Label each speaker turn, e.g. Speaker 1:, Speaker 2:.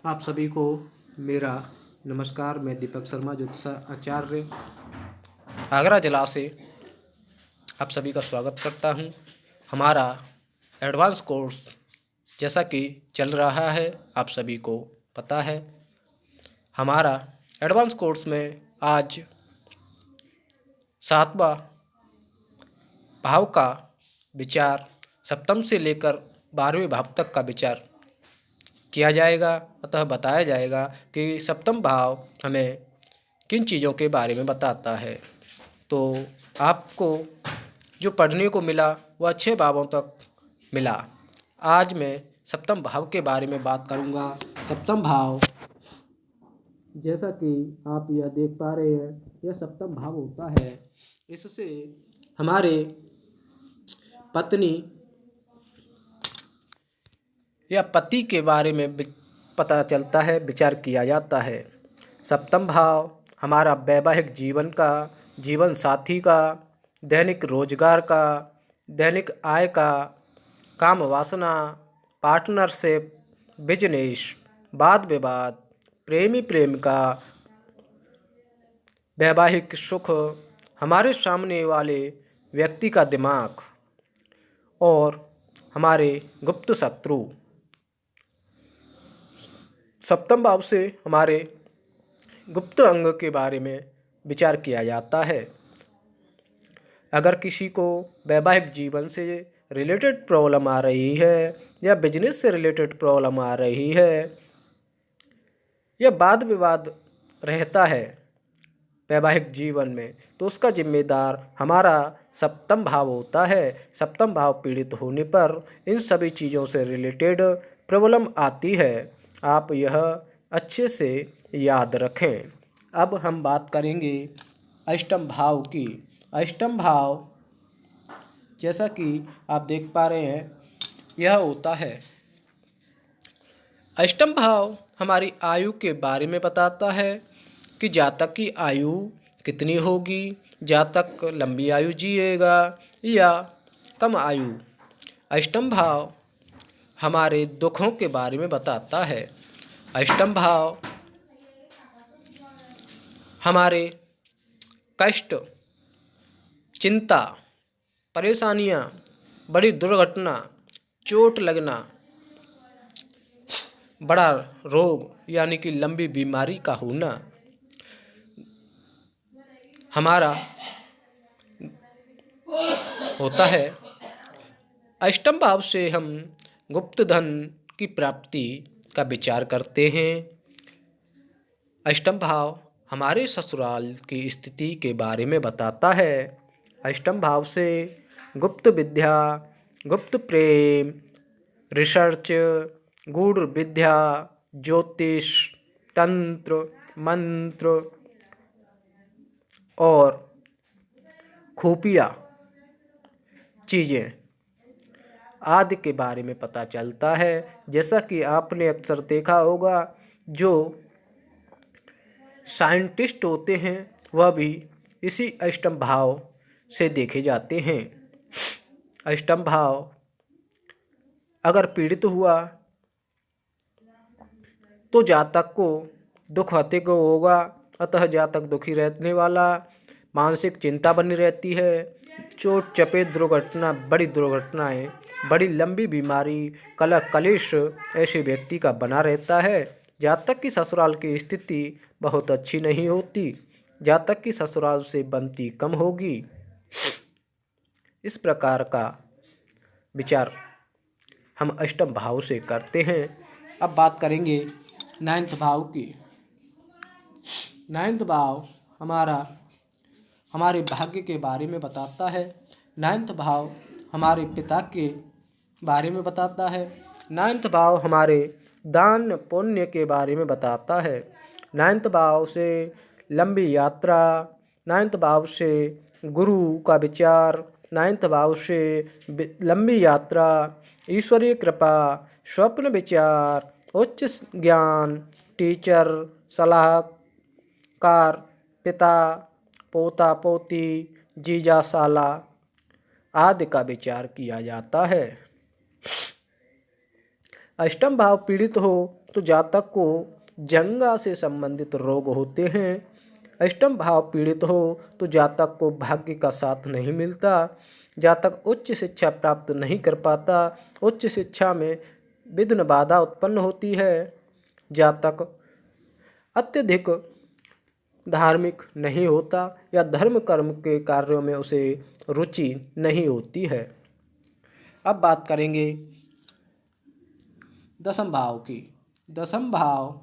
Speaker 1: आप सभी को मेरा नमस्कार। मैं दीपक शर्मा ज्योतिष आचार्य आगरा जिला से आप सभी का स्वागत करता हूं। हमारा एडवांस कोर्स जैसा कि चल रहा है, आप सभी को पता है। हमारा एडवांस कोर्स में आज 7वां भाव का विचार, सप्तम से लेकर 12वें भाव तक का विचार किया जाएगा। अतः बताया जाएगा कि सप्तम भाव हमें किन चीज़ों के बारे में बताता है। तो आपको जो पढ़ने को मिला वह 6 भावों तक मिला। आज मैं सप्तम भाव के बारे में बात करूंगा। सप्तम भाव, जैसा कि आप यह देख पा रहे हैं, यह सप्तम भाव होता है। इससे हमारे पत्नी या पति के बारे में पता चलता है, विचार किया जाता है। सप्तम भाव हमारा वैवाहिक जीवन का, जीवन साथी का, दैनिक रोजगार का, दैनिक आय का, काम वासना, पार्टनरशिप, बिजनेस, वाद विवाद, प्रेमी प्रेमिका, वैवाहिक सुख, हमारे सामने वाले व्यक्ति का दिमाग और हमारे गुप्त शत्रु। सप्तम भाव से हमारे गुप्त अंग के बारे में विचार किया जाता है। अगर किसी को वैवाहिक जीवन से रिलेटेड प्रॉब्लम आ रही है या बिजनेस से रिलेटेड प्रॉब्लम आ रही है या वाद विवाद रहता है वैवाहिक जीवन में, तो उसका जिम्मेदार हमारा सप्तम भाव होता है। सप्तम भाव पीड़ित होने पर इन सभी चीज़ों से रिलेटेड प्रॉब्लम आती है। आप यह अच्छे से याद रखें। अब हम बात करेंगे अष्टम भाव की। अष्टम भाव, जैसा कि आप देख पा रहे हैं, यह होता है। अष्टम भाव हमारी आयु के बारे में बताता है कि जातक की आयु कितनी होगी, जातक लंबी आयु जिएगा या कम आयु। अष्टम भाव हमारे दुखों के बारे में बताता है। अष्टम भाव हमारे कष्ट, चिंता, परेशानियां, बड़ी दुर्घटना, चोट लगना, बड़ा रोग यानी कि लंबी बीमारी का होना हमारा होता है। अष्टम भाव से हम गुप्त धन की प्राप्ति का विचार करते हैं। अष्टम भाव हमारे ससुराल की स्थिति के बारे में बताता है। अष्टम भाव से गुप्त विद्या, गुप्त प्रेम, रिसर्च, गूढ़ विद्या, ज्योतिष, तंत्र, मंत्र और खुफिया चीज़ें आदि के बारे में पता चलता है। जैसा कि आपने अक्सर देखा होगा, जो साइंटिस्ट होते हैं वह भी इसी अष्टम भाव से देखे जाते हैं। अष्टम भाव अगर पीड़ित हुआ तो जातक को दुख अधिक होगा। अतः जातक दुखी रहने वाला, मानसिक चिंता बनी रहती है, चोट चपेट दुर्घटना, बड़ी दुर्घटनाएं, बड़ी लंबी बीमारी, कलह कलेश ऐसे व्यक्ति का बना रहता है। जातक की ससुराल की स्थिति बहुत अच्छी नहीं होती, जातक की ससुराल से बनती कम होगी। इस प्रकार का विचार हम अष्टम भाव से करते हैं। अब बात करेंगे नाइन्थ भाव की। नाइन्थ भाव हमारे भाग्य के बारे में बताता है। नाइन्थ भाव हमारे पिता के बारे में बताता है। नाइन्थ भाव हमारे दान पुण्य के बारे में बताता है। नाइन्थ भाव से लंबी यात्रा, नाइन्थ भाव से गुरु का विचार, नाइन्थ भाव से लंबी यात्रा, ईश्वरीय कृपा, स्वप्न विचार, उच्च ज्ञान, टीचर, सलाहकार, पिता, पोता पोती, जीजा साला आदि का विचार किया जाता है। अष्टम भाव पीड़ित हो तो जातक को जंगा से संबंधित रोग होते हैं। अष्टम भाव पीड़ित हो तो जातक को भाग्य का साथ नहीं मिलता। जातक उच्च शिक्षा प्राप्त नहीं कर पाता। उच्च शिक्षा में विघ्न बाधा उत्पन्न होती है। जातक अत्यधिक धार्मिक नहीं होता या धर्म कर्म के कार्यों में उसे रुचि नहीं होती है। अब बात करेंगे दसम भाव की। दसम भाव